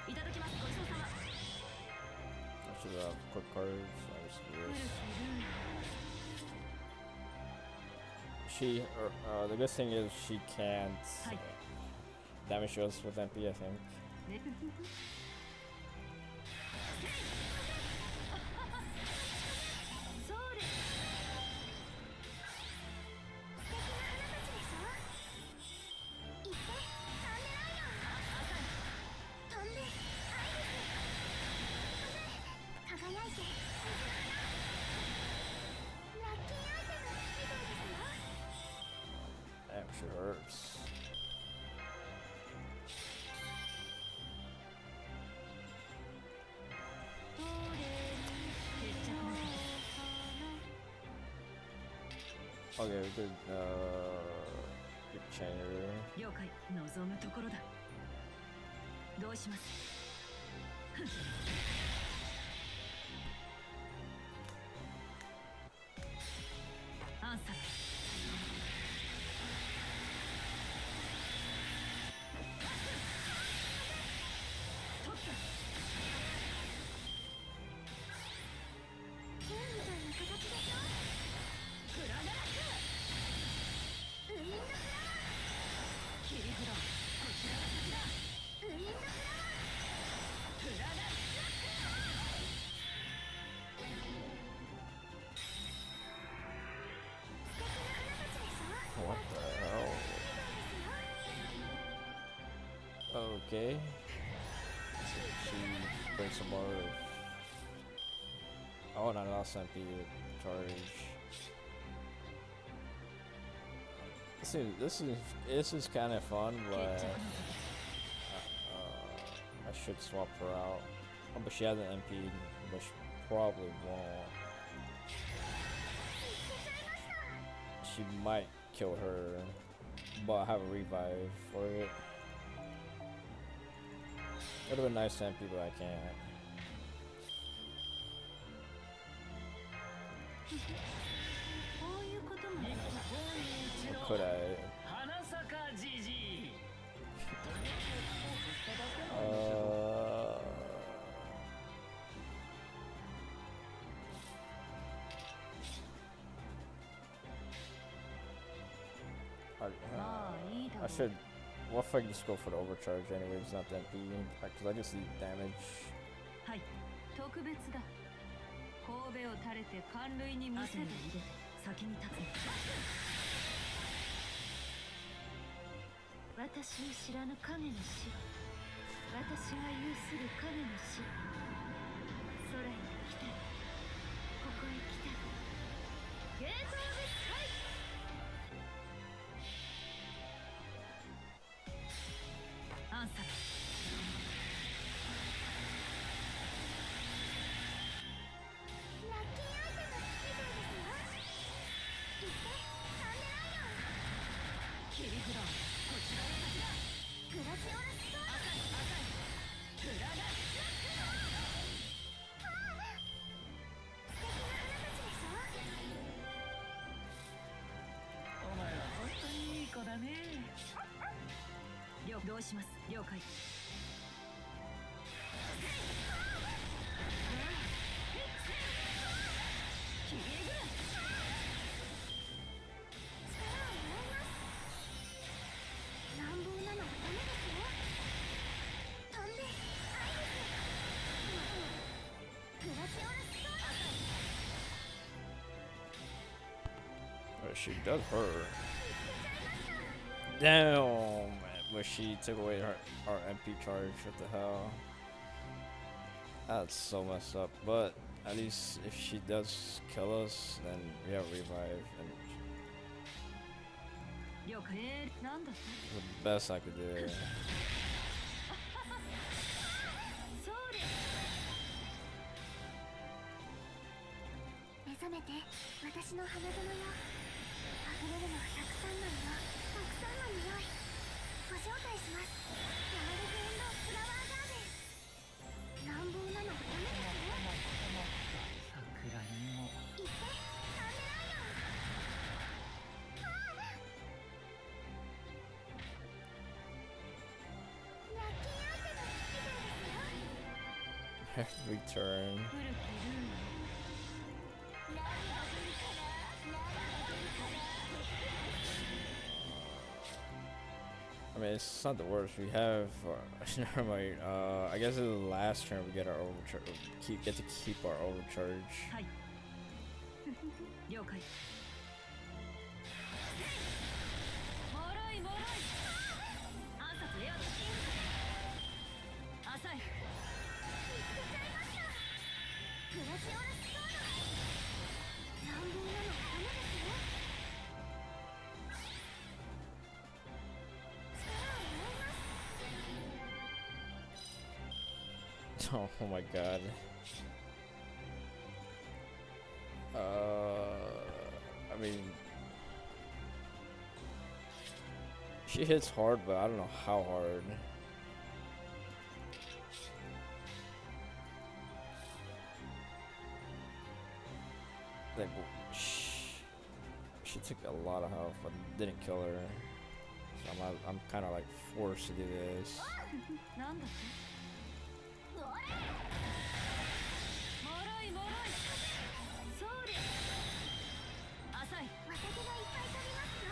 I should have quick cards. I'll just do this. The good thing is she can't damage us with MP, I think. Damn, she hurts. Okay, we could get chainer. 了解望むところだどうしますアンサー 剣みたいな形でしょグラナラク Okay. She brings some more. Oh, not lost MP charge. This is kind of fun, but I should swap her out. Oh, but she has an MP, but she probably won't. She might kill her, but I have a revive for it. It would have been nice to MP, but I can't. Or could I? I should. What if I just go for the overcharge anyways, not the MP? Because I just need damage. はい特別だ神戸を垂れて寒類に見せて先に立つ私の知らぬ影の死私が有する影の死空へ来たここへ来たゲートオブスカイアンサーどうします了解She does her. Damn, but she took away our MP charge. What the hell? That's so messed up. But at least if she does kill us, then we have revive, and the best I could do. 私の花園よ溢れるのはたくさんの匂いたくさんの匂いご招待しますヤマルフエンドフラワーガーデン乱暴なのはダメですよ桜にも行ってサンデライオンラッキーアンテナつけたいですよ Return. I mean, it's not the worst. We have, never mind. I guess it's the last turn we get our overcharge. Get to keep our overcharge. 了解もろいもろい暗殺レア浅いグラジオラスソード乱暴なのはダメですよ Oh my god. I mean, she hits hard, but I don't know how hard. Like, she took a lot of health, but didn't kill her. So I'm kind of like forced to do this. なんだってもろいもろいそうです浅い綿毛がいっぱい飛びますよ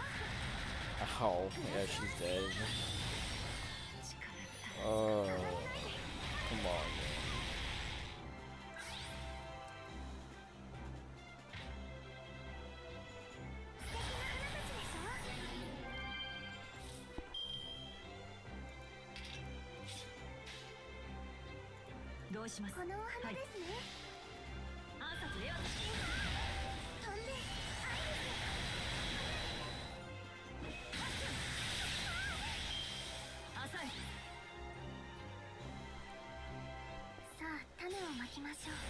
Ow, yeah, she's dead. Oh, come on, man. どうします。このお花ですね。暗殺レオタ飛んで愛浅い。さあ種をまきましょう。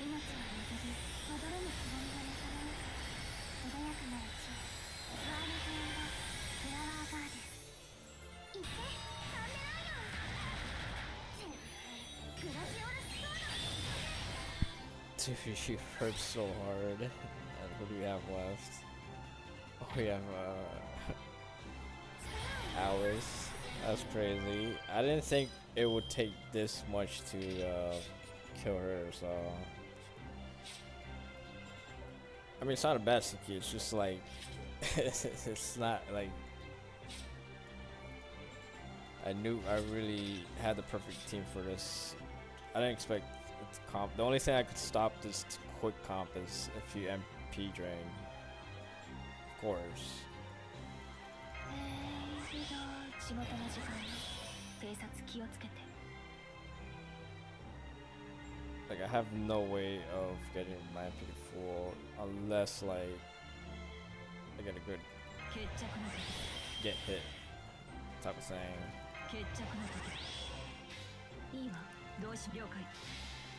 命は巡り戻れぬつぼみが仲間に穏やかなうちワールドフラワーガーデン行ってサンデライオングラジオルスソード Dude, she hurts so hard. And what do we have left? Oh, we have Alice. That's crazy. I didn't think it would take this much to kill her. So I mean, it's not a bad Suki. It's just like it's not like I knew I really had the perfect team for this. I didn't expect it to comp. The only thing I could stop this quick comp is if you MP drain. Of course. 仕事の時間に偵察気をつけて。 Like I have no way of getting my MP full unless like I get a good 決着の時。 get hit type of thing. 決着の時。いいわ。どうし了解。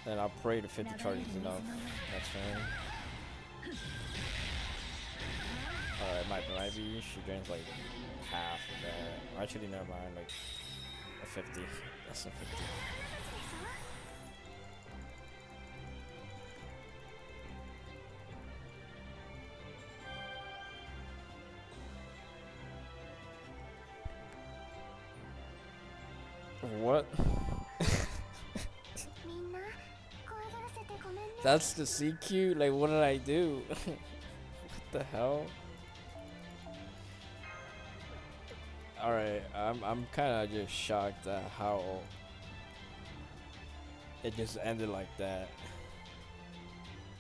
Then I'll pray to 50 charges enough next turn. Alright, might be. She drains like half of that. Actually, never mind. Like a 50. That's a 50. What? みんな怖がらせてごめんね。 That's the CQ? Like, what did I do? What the hell? Alright, I'm kind of just shocked at how it just ended like that.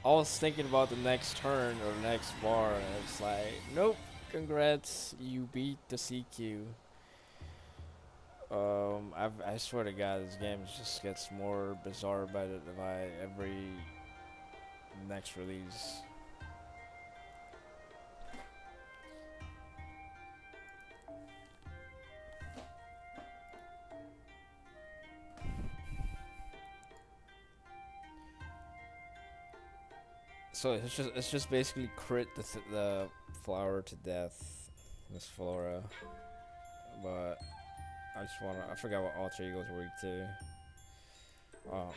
I was thinking about the next turn or the next bar, and it's like, nope, congrats, you beat the CQ. I swear to God, this game just gets more bizarre by every next release. So it's just basically crit the flower to death, Miss Flora, but. I forgot what alter egos were weak to. Oh.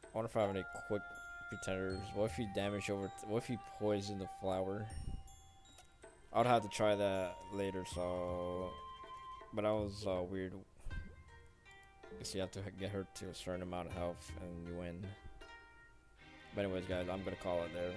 I wonder if I have any quick pretenders. What if he damaged what if he poisoned the flower? I would have to try that later, so. But that was weird. I guess you have to get her to a certain amount of health and you win. But anyways, guys, I'm gonna call it there.